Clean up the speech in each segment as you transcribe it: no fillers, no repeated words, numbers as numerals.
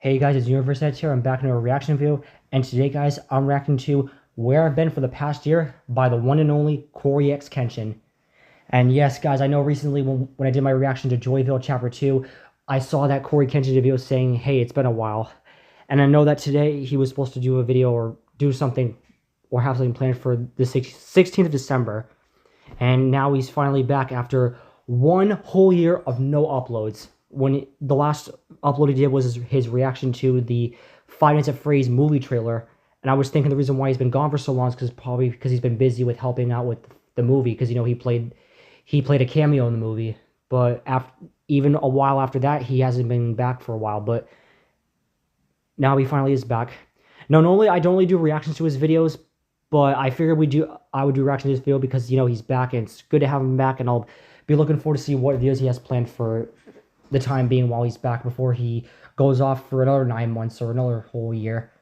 Hey guys, it's Universe Edge here. I'm back in a reaction video, and today, guys, I'm reacting to Where I've Been for the Past Year by the one and only Cory X Kenshin. And yes, guys, I know recently when I did my reaction to Joyville Chapter 2, I saw that Cory Kenshin video saying, hey, it's been a while. And I know that today he was supposed to do a video or do something or have something planned for the 16th of December. And now he's finally back after one whole year of no uploads. When the last upload he did was his reaction to the Five Nights at Freddy's movie trailer, and I was thinking the reason why he's been gone for so long is probably because he's been busy with helping out with the movie, because he played a cameo in the movie. But even a while after that, he hasn't been back for a while. But now he finally is back. Now, normally I don't really do reactions to his videos, but I figured I would do reaction to this video because he's back, and it's good to have him back, and I'll be looking forward to see what videos he has planned for the time being while he's back before he goes off for another 9 months or another whole year.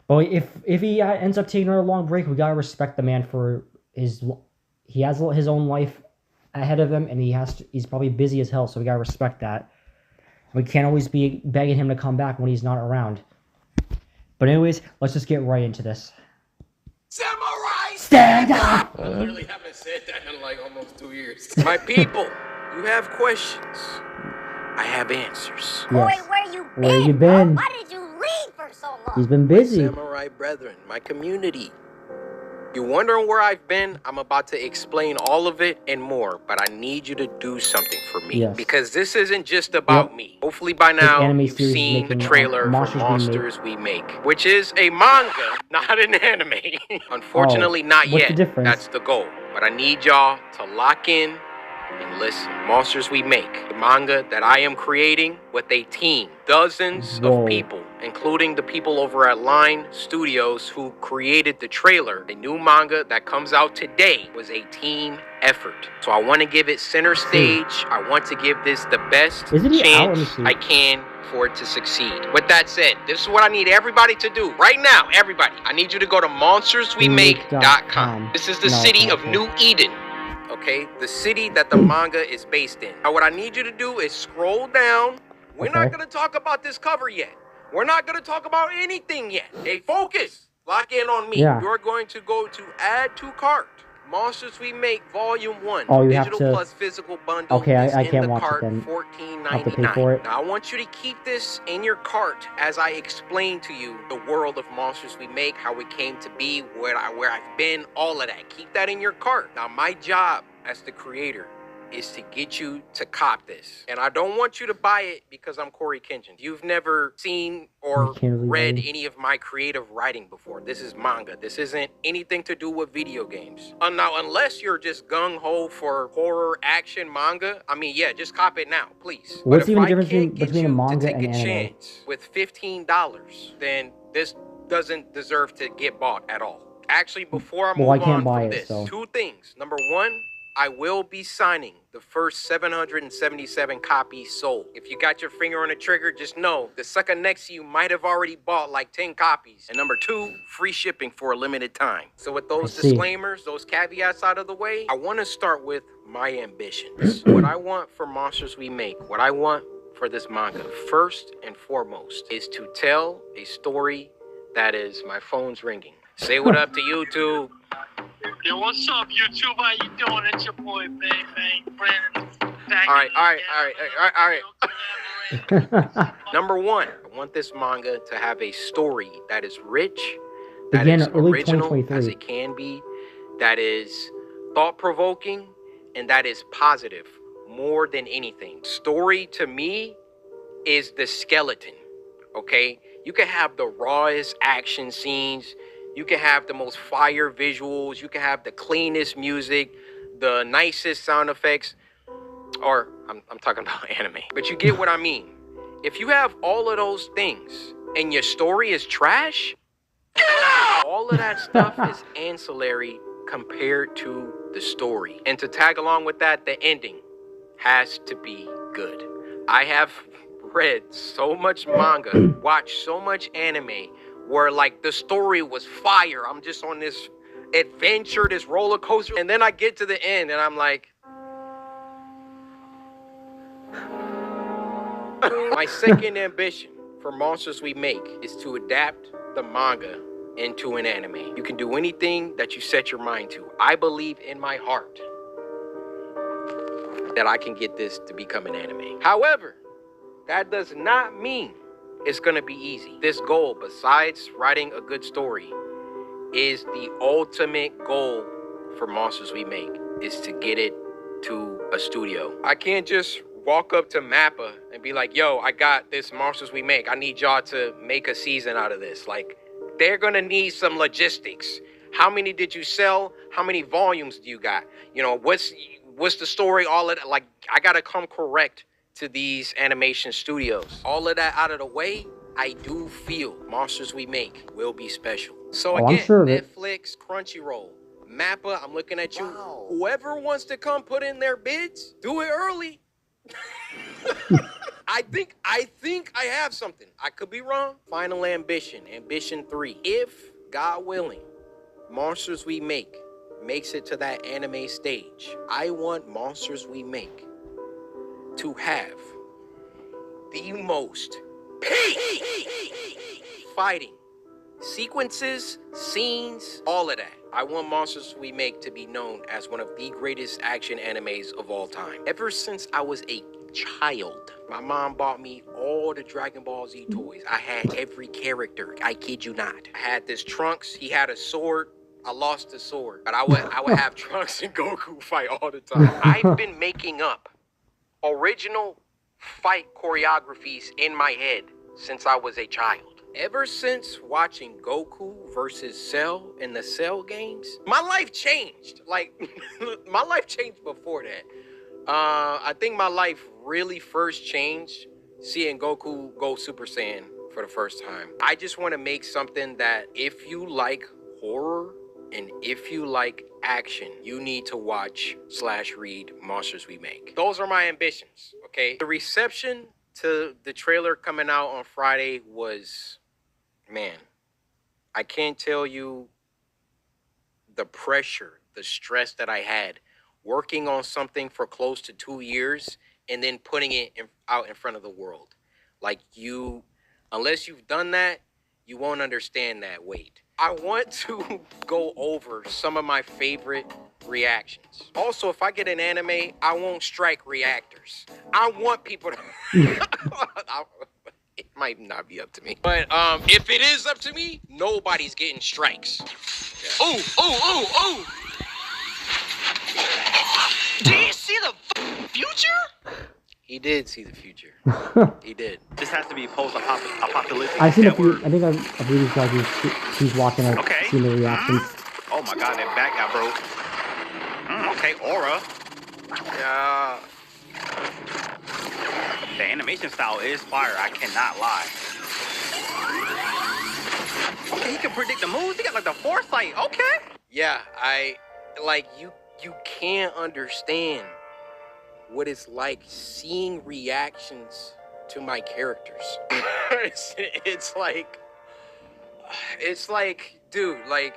But if he ends up taking another long break, we gotta respect the man for he has his own life ahead of him, and he's probably busy as hell, so we gotta respect that. We can't always be begging him to come back when he's not around. But anyways, let's just get right into this. Samurai, stand up! I literally haven't said that in like almost 2 years. My people, you have questions. I have answers. Yes. Boy, where you been? Why did you leave for so long? He's been busy. Samurai brethren, my community. You're wondering where I've been? I'm about to explain all of it and more, but I need you to do something for me. Yes. Because this isn't just about me. Hopefully by now you've seen the trailer for Monsters We Make, which is a manga, not an anime. Unfortunately, not what's yet. The difference? That's the goal. But I need y'all to lock in and listen. Monsters We Make, the manga that I am creating with a team, dozens of people, including the people over at Line Studios who created the trailer. The new manga that comes out today was a team effort. So I want to give it center stage. I want to give this the best chance I can for it to succeed. With that said, this is what I need everybody to do right now. Everybody, I need you to go to monsterswemake.com. This is the city of New Eden. Okay, the city that the manga is based in. Now, what I need you to do is scroll down. We're not going to talk about this cover yet. We're not going to talk about anything yet. Hey, focus. Lock in on me. Yeah. You're going to go to add to cart. Monsters We Make Volume 1. Oh, you digital have to... plus physical bundle. Okay, I can't watch cart, it then. $14.99. I have to pay for it. Now, I want you to keep this in your cart as I explain to you the world of Monsters We Make, how it came to be, where I've been, all of that. Keep that in your cart. Now, my job as the creator is to get you to cop this. And I don't want you to buy it because I'm Cory Kenshin. You've never seen or read any of my creative writing before. This is manga. This isn't anything to do with video games. Now, unless you're just gung-ho for horror action manga, I mean, yeah, just cop it now, please. What's even the difference between a manga and anime? Chance with $15, then this doesn't deserve to get bought at all. Actually, before I move on from this, two things. Number one, I will be signing the first 777 copies sold. If you got your finger on the trigger, just know the sucker next to you might have already bought like 10 copies. And number two, free shipping for a limited time. So with those disclaimers, those caveats out of the way, I want to start with my ambitions. What I want for Monsters We Make, what I want for this manga, first and foremost, is to tell a story that is... My phone's ringing. Say what up to YouTube. Yo, what's up, YouTube? How you doing? It's your boy, Brandon. All right. Number one, I want this manga to have a story that is rich, that is original as it can be, that is thought-provoking, and that is positive more than anything. Story to me is the skeleton, okay? You can have the rawest action scenes. You can have the most fire visuals. You can have the cleanest music, the nicest sound effects. Or I'm talking about anime. But you get what I mean. If you have all of those things and your story is trash, all of that stuff is ancillary compared to the story. And to tag along with that, the ending has to be good. I have read so much manga, watched so much anime, where like the story was fire. I'm just on this adventure, this roller coaster, and then I get to the end and I'm like, my second ambition for Monsters We Make is to adapt the manga into an anime. You can do anything that you set your mind to. I believe in my heart that I can get this to become an anime. However, that does not mean it's gonna be easy. This goal, besides writing a good story, is the ultimate goal for Monsters We Make, is to get it to a studio. I can't just walk up to Mappa and be like, yo, I got this Monsters We Make. I need y'all to make a season out of this. Like, they're gonna need some logistics. How many did you sell? How many volumes do you got? You know, what's the story? All of that. Like, I gotta come correct to these animation studios. All of that out of the way, I do feel Monsters We Make will be special. So again, Netflix, Crunchyroll, Mappa, I'm looking at you. Wow. Whoever wants to come put in their bids, do it early. I think I have something. I could be wrong. Final Ambition, Ambition 3. If, God willing, Monsters We Make makes it to that anime stage, I want Monsters We Make to have the most peak fighting sequences, scenes, all of that. I want Monsters We Make to be known as one of the greatest action animes of all time. Ever since I was a child, my mom bought me all the Dragon Ball Z toys. I had every character. I kid you not. I had this Trunks. He had a sword. I lost the sword, but I would have Trunks and Goku fight all the time. I've been making up original fight choreographies in my head since I was a child. Ever since watching Goku versus Cell in the Cell games, my life changed. Like, my life changed before that. I think my life really first changed seeing Goku go Super Saiyan for the first time. I just want to make something that if you like horror and if you like action, you need to watch/read Monsters We Make. Those are my ambitions, okay? The reception to the trailer coming out on Friday was, man, I can't tell you the pressure, the stress that I had working on something for close to 2 years and then putting it out in front of the world. Like, unless you've done that, you won't understand that weight. I want to go over some of my favorite reactions. Also, if I get an anime, I won't strike reactors. I want people to... It might not be up to me. But if it is up to me, nobody's getting strikes. Yeah. Oh! Did he see the future? He did see the future. He did. This has to be post-apocalyptic. I've seen a few. I think I've viewed these guys who's watching. I've seen the reactions. Oh my god, that back got broke. Okay, Aura. Yeah. The animation style is fire. I cannot lie. Okay, he can predict the moves. He got like the foresight. Okay. Yeah, you can't understand what it's like seeing reactions to my characters. it's like, dude, like,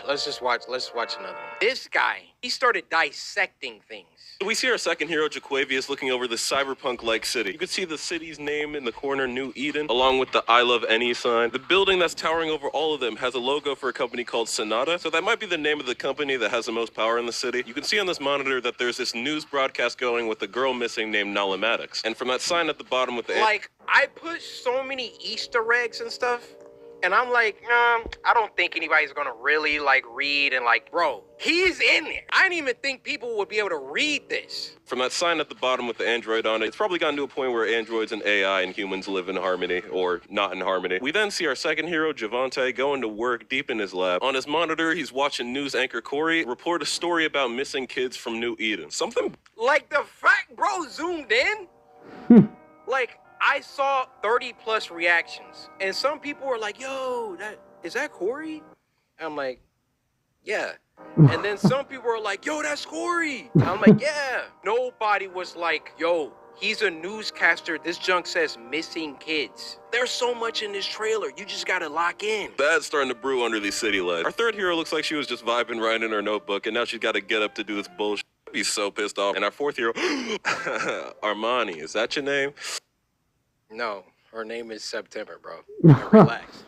let's watch another one. This guy, he started dissecting things. We see our second hero, Jaquavius, looking over this cyberpunk-like city. You can see the city's name in the corner, New Eden, along with the I Love Any sign. The building that's towering over all of them has a logo for a company called Sonata, so that might be the name of the company that has the most power in the city. You can see on this monitor that there's this news broadcast going with a girl missing named Nalamatics. And from that sign at the bottom with the... Like, I put so many Easter eggs and stuff, and I'm like, I don't think anybody's gonna really, like, read and, like, bro, he's in there. I didn't even think people would be able to read this. From that sign at the bottom with the android on it, it's probably gotten to a point where androids and AI and humans live in harmony, or not in harmony. We then see our second hero, Javante, going to work deep in his lab. On his monitor, he's watching news anchor Corey report a story about missing kids from New Eden. Something... Like, the fact, bro, zoomed in. Like, I saw 30 plus reactions, and some people were like, yo, is that Corey? I'm like, yeah. And then some people were like, yo, that's Corey. I'm like, yeah. Nobody was like, yo, he's a newscaster. This junk says missing kids. There's so much in this trailer. You just gotta lock in. Bad's starting to brew under these city lights. Our third hero looks like she was just vibing right in her notebook, and now she's got to get up to do this bullshit. He's so pissed off. And our fourth hero, Armani, is that your name? No, her name is September, bro. Relax.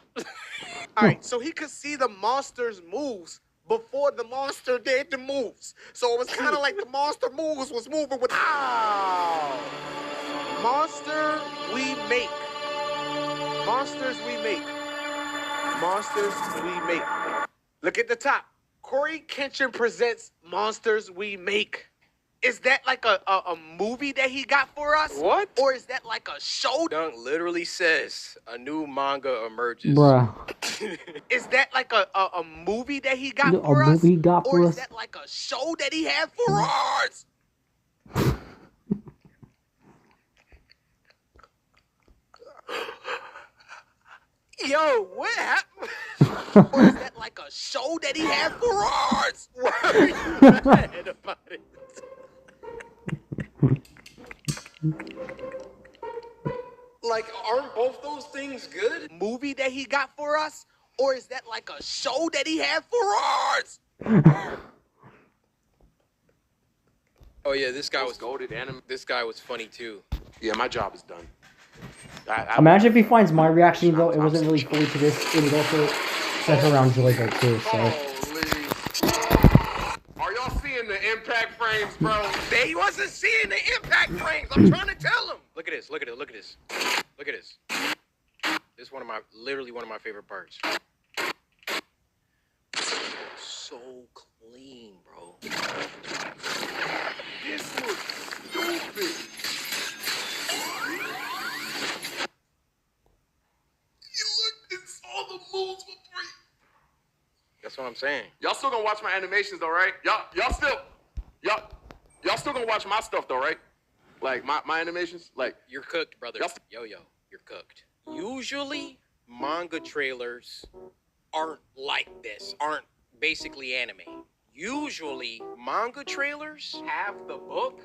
All right, so he could see the monster's moves before the monster did the moves. So it was kind of like the monster moves was moving with. Ow! Monster we make. Monsters we make. Monsters we make. Look at the top. Corey Kenshin presents Monsters We Make. Is that like a movie that he got for us? What? Or is that like a show? Dunk literally says a new manga emerges. Bruh. Is that like a movie that he got A for us? movie he got or for is us? that like a show that he had for us? Yo, what happened? Or is that like a show that he had for us? Why are you mad about it? Like, aren't both those things good? Movie that he got for us? Or is that like a show that he had for us? Oh yeah, this guy was Most goated anime. This guy was funny too. Yeah, my job is done. Imagine if he finds my reaction, though, it wasn't really fully to this. It was also centered around Joyful, too, so. Holy. Are y'all seeing the impact frames, bro? They wasn't seeing the impact frames. I'm trying to tell him. Look at this. Look at it. Look at this. Look at this. This is literally one of my favorite parts. So clean, bro. This looks stupid. It's all the moves for free. That's what I'm saying. Y'all still gonna watch my animations though, right? Y'all still gonna watch my stuff though, right? Like my animations? Like You're cooked, brother. Yo, you're cooked. Usually, manga trailers aren't like this, aren't basically anime. Usually, manga trailers have the book.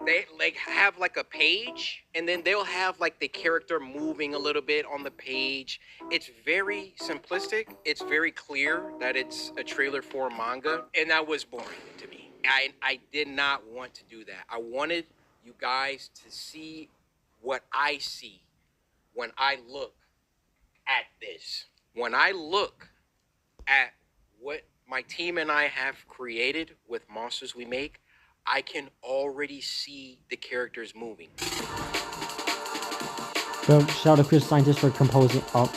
They like have like a page, and then they'll have like the character moving a little bit on the page. It's very simplistic. It's very clear that it's a trailer for a manga, and that was boring to me. I did not want to do that. I wanted you guys to see what I see when I look at this. When I look at what my team and I have created with Monsters We Make, I can already see the characters moving. So, shout out to Chris Scientist for composing up.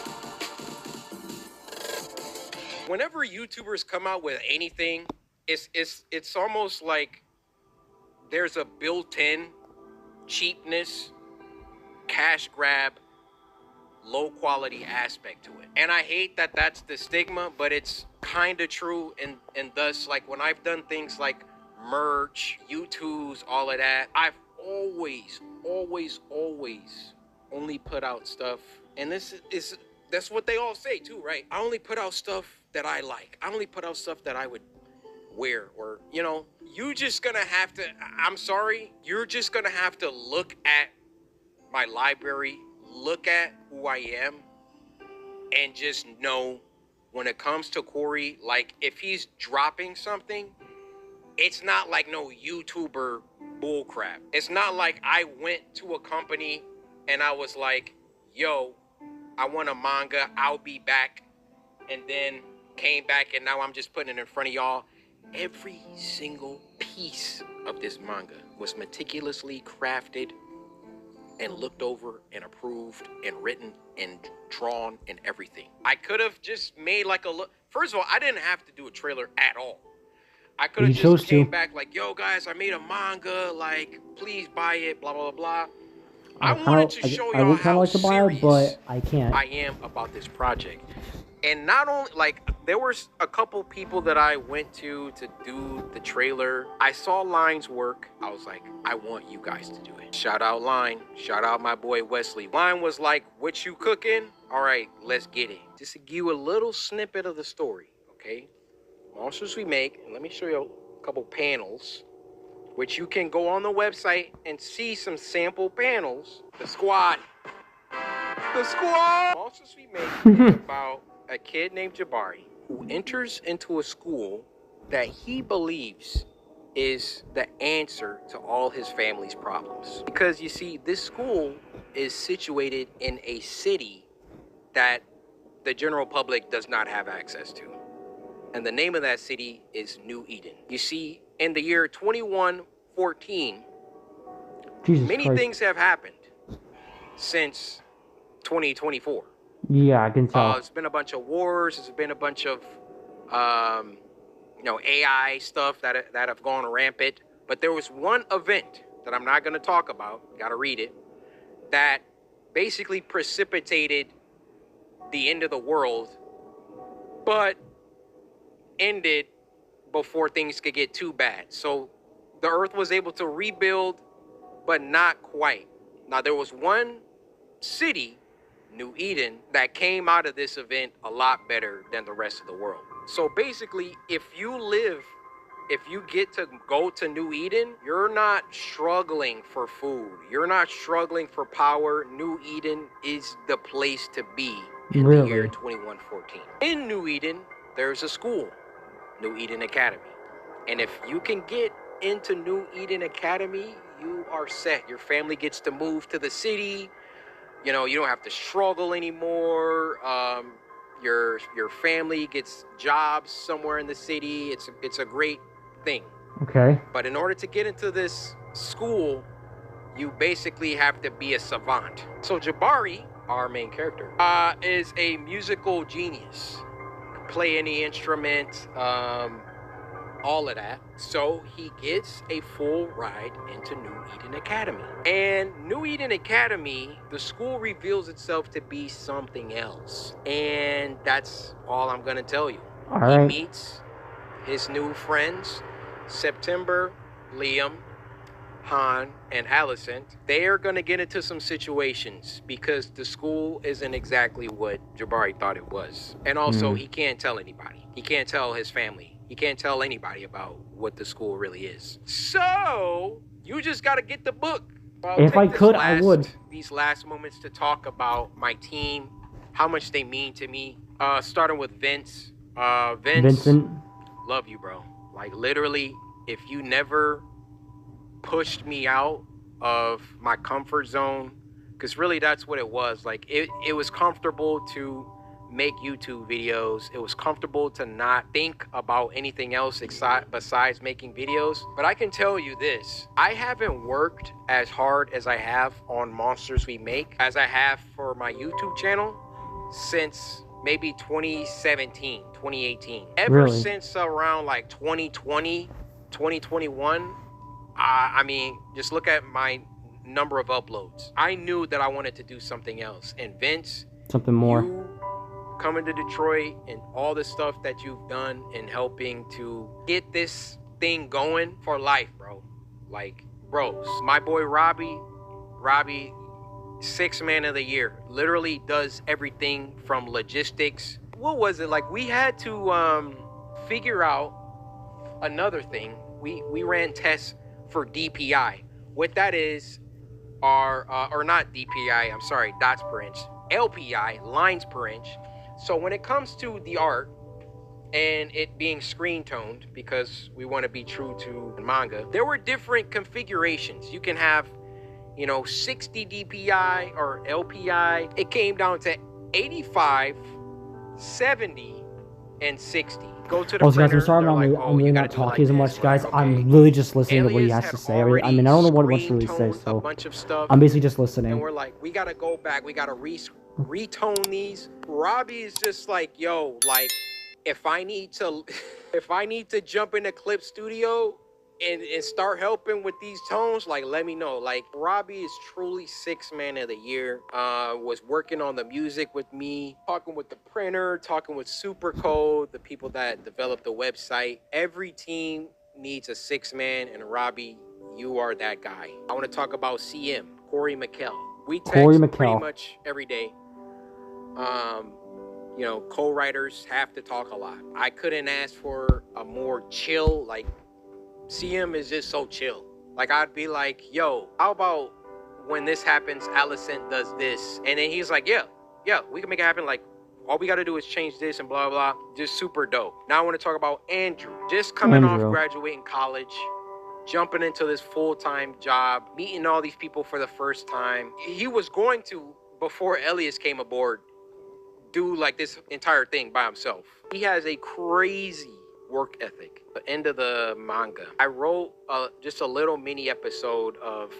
Whenever YouTubers come out with anything, it's almost like there's a built-in cheapness, cash grab, low quality aspect to it. And I hate that that's the stigma, but it's kind of true. And thus, like when I've done things like merch, YouTubes, all of that, I've always only put out stuff. And that's what they all say too, right? I only put out stuff that I like. I only put out stuff that I would wear, or, you know, you just gonna have to, I'm sorry, you're just gonna have to look at my library, look at who I am, and just know when it comes to Corey, like if he's dropping something, it's not like no YouTuber bullcrap. It's not like I went to a company and I was like, yo, I want a manga, I'll be back, and then came back and now I'm just putting it in front of y'all. Every single piece of this manga was meticulously crafted and looked over and approved and written and drawn and everything. I could have just made like a look. First of all, I didn't have to do a trailer at all. I could have just came back like, yo guys, I made a manga, like please buy it, blah blah blah. I wanted to show y'all how serious but I can't. I am about this project. And not only, like, there was a couple people that I went to do the trailer. I saw Line's work. I was like, I want you guys to do it. Shout out Line. Shout out my boy Wesley. Line was like, what you cooking? All right, let's get it. Just to give you a little snippet of the story, okay? Monsters We Make, and let me show you a couple panels, which you can go on the website and see some sample panels. The squad. Monsters We Make is about a kid named Jabari who enters into a school that he believes is the answer to all his family's problems. Because you see, this school is situated in a city that the general public does not have access to. And the name of that city is New Eden. You see, in the year 2114, many things have happened since 2024. Yeah, I can tell. It's been a bunch of wars. It's been a bunch of, AI stuff that have gone rampant. But there was one event that I'm not going to talk about. Got to read it. That basically precipitated the end of the world, but ended before things could get too bad. So the earth was able to rebuild, but not quite. Now, there was one city, New Eden, that came out of this event a lot better than the rest of the world. So basically, if you get to go to New Eden, you're not struggling for food. You're not struggling for power. New Eden is the place to be in the year 2114. In New Eden, there's a school, New Eden Academy. And if you can get into New Eden Academy, you are set. Your family gets to move to the city. You know, you don't have to struggle anymore. Your family gets jobs somewhere in the city. It's a great thing. Okay. But in order to get into this school, you basically have to be a savant. So Jabari, our main character, is a musical genius. Can play any instrument, all of that. So he gets a full ride into New Eden Academy. And New Eden Academy, the school reveals itself to be something else. And that's all I'm gonna tell you. All right. He meets his new friends, September, Liam, Han, and Alicent. They are gonna get into some situations because the school isn't exactly what Jabari thought it was. And also, he can't tell anybody. He can't tell his family. He can't tell anybody about what the school really is. So, you just got to get the book. If I could, I would. These last moments to talk about my team, how much they mean to me. Starting with Vince. Vincent. Love you, bro. Like, literally, if you never pushed me out of my comfort zone, because really that's what it was. Like, it was comfortable to make YouTube videos. It was comfortable to not think about anything else besides making videos. But I can tell you this, I haven't worked as hard as I have on Monsters We Make as I have for my YouTube channel since maybe 2017, 2018. Ever since around like 2020, 2021, I mean, just look at my number of uploads. I knew that I wanted to do something else. And Vince, something more. You coming to Detroit and all the stuff that you've done in helping to get this thing going for life, bro. Like, bros, my boy Robbie, 6th man of the year, literally does everything from logistics. What was it? Like, we had to figure out another thing. We ran tests for DPI. What that is or not DPI, I'm sorry, dots per inch. LPI, lines per inch. So when it comes to the art and it being screen toned, because we want to be true to manga, there were different configurations. You can have, 60 DPI or LPI. It came down to 85, 70, and 60. Go to the guys, printer. I'm sorry I'm really not talking as much, guys. I'm really just listening to what he has to say. I mean, I don't know what he wants to really say, so I'm basically just listening. And we're like, we got to go back. We got to retone these. Robbie is just like, yo, like, if I need to jump into Clip Studio and start helping with these tones, like, let me know. Like, Robbie is truly 6th man of the year. Was working on the music with me, talking with the printer, talking with Supercode, the people that developed the website. Every team needs a 6th man, and Robbie, you are that guy. I want to talk about CM, Corey McKell. We text pretty much every day. Co-writers have to talk a lot. I couldn't ask for a more chill, like, CM is just so chill. Like, I'd be like, yo, how about when this happens, Alicent does this? And then he's like, yeah, we can make it happen. Like, all we got to do is change this and blah, blah. Just super dope. Now I want to talk about Andrew. Just coming off graduating college, jumping into this full-time job, meeting all these people for the first time. He was going to, before Elias came aboard, do like this entire thing by himself. He has a crazy work ethic. The end of the manga, I wrote just a little mini episode of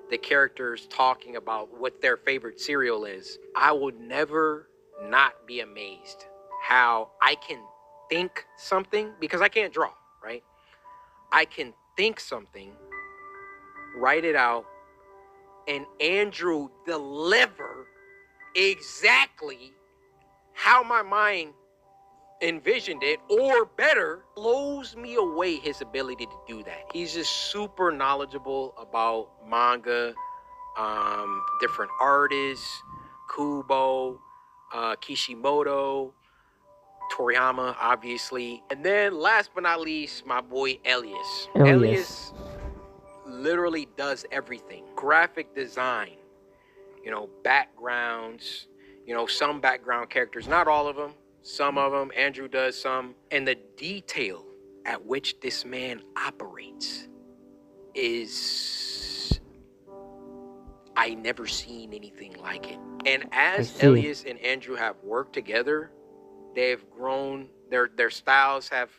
the characters talking about what their favorite cereal is. I would never not be amazed how I can think something, because I can't draw, right? I can think something, write it out, and Andrew deliver exactly how my mind envisioned it, or better. Blows me away his ability to do that. He's just super knowledgeable about manga, different artists, Kubo, Kishimoto, Toriyama, obviously. And then last but not least, my boy Elias. Elias literally does everything. Graphic design, backgrounds, some background characters, not all of them, some of them. Andrew does some. And the detail at which this man operates is, I never seen anything like it. And as Elias and Andrew have worked together, they've grown, their styles have,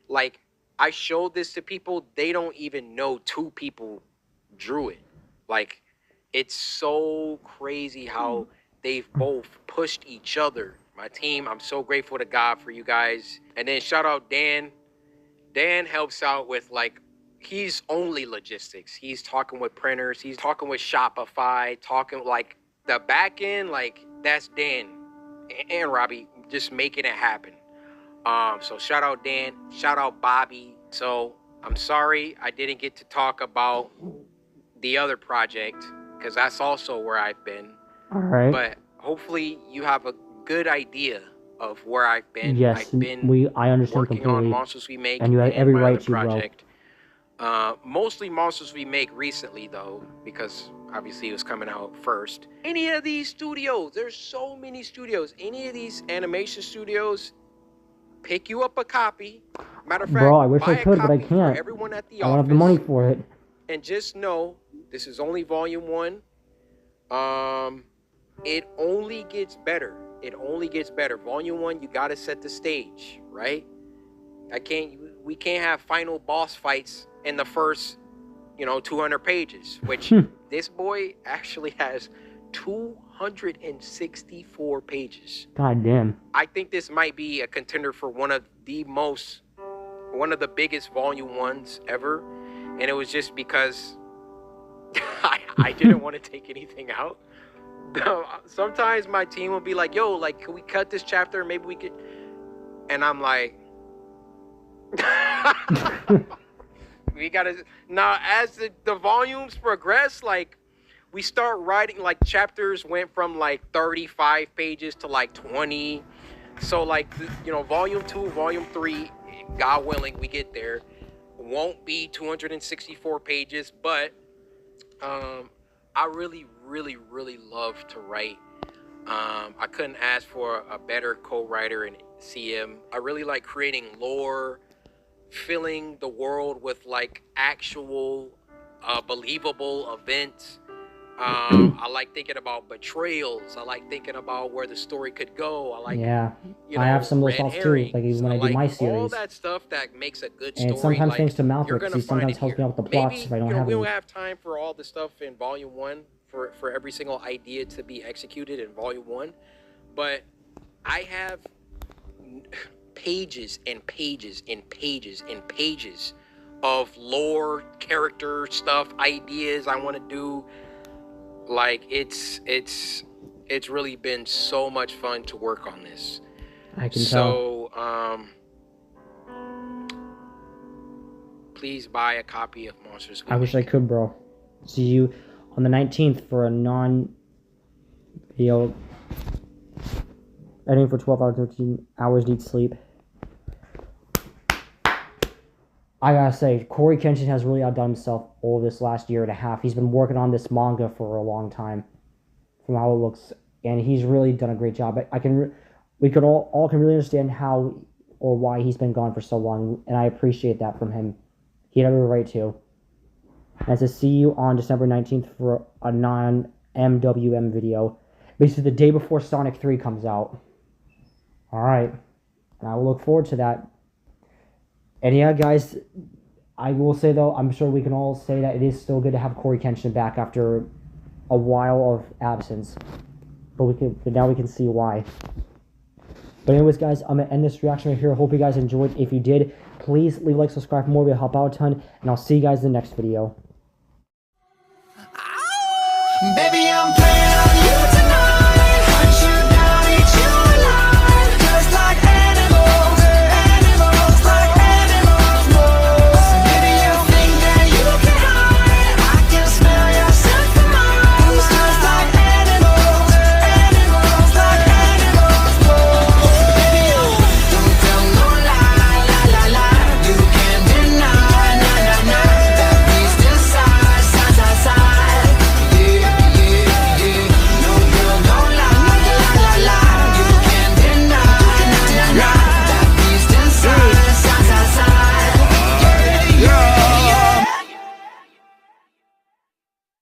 like, I showed this to people, they don't even know two people drew it. Like, it's so crazy how they've both pushed each other. My team, I'm so grateful to God for you guys. And then shout out Dan. Dan helps out with, like, he's only logistics. He's talking with printers. He's talking with Shopify, talking like the back end, like that's Dan and Robbie just making it happen. So shout out Dan, shout out Bobby. So I'm sorry I didn't get to talk about the other project, because that's also where I've been. All right. But hopefully you have a good idea of where I've been. Yes, I've been I understand working completely. on Monsters We Make, and you have every my right other to, project. Mostly Monsters We Make recently, though, because obviously it was coming out first. Any of these studios, there's so many studios. Any of these animation studios, pick you up a copy. Matter of fact, bro, I wish buy I could, a but I copy for can't. everyone at the I don't office. have the money for it. And just know, this is only volume 1. It only gets better. It only gets better. Volume 1, you gotta set the stage, right? We can't have final boss fights in the first, 200 pages, which this boy actually has 264 pages. God damn. I think this might be a contender for one of the biggest volume 1s ever. And it was just because I didn't want to take anything out. Sometimes my team will be like, yo, like, can we cut this chapter? Maybe we could. And I'm like, we gotta. Now, as the volumes progress, like, we start writing, like, chapters went from like 35 pages to like 20. So, like, volume 2, volume 3, God willing, we get there, won't be 264 pages, but I really, really, really love to write. I couldn't ask for a better co-writer in CM. I really like creating lore, filling the world with, like, actual believable events. I like thinking about betrayals. I like thinking about where the story could go. I like, I have some of those thoughts too, like even when I do my series. All that stuff that makes a good story. And sometimes thanks to Malcolm, you're because gonna he sometimes helps me out with the plots Maybe, if I don't have we any. don't have time for all the stuff in volume 1 for every single idea to be executed in volume 1, but I have pages and pages and pages and pages of lore, character stuff, ideas I want to do. Like, it's really been so much fun to work on this. I can tell. So, please buy a copy of Monsters We I wish I could, bro. See you on the 19th for a non-video editing for 12 hours, 13 hours, need sleep. I gotta say, Corey Kenshin has really outdone himself all this last year and a half. He's been working on this manga for a long time, from how it looks, and he's really done a great job. We could all can really understand how or why he's been gone for so long, and I appreciate that from him. He had every right to. And to see you on December 19th for a non-MWM video. Basically the day before Sonic 3 comes out. Alright. And I will look forward to that. And yeah, guys, I will say though, I'm sure we can all say that it is still good to have Cory Kenshin back after a while of absence. But now we can see why. But anyways, guys, I'm going to end this reaction right here. I hope you guys enjoyed. If you did, please leave a like, subscribe for more. It'll help out a ton. And I'll see you guys in the next video. Baby, I'm playing on you.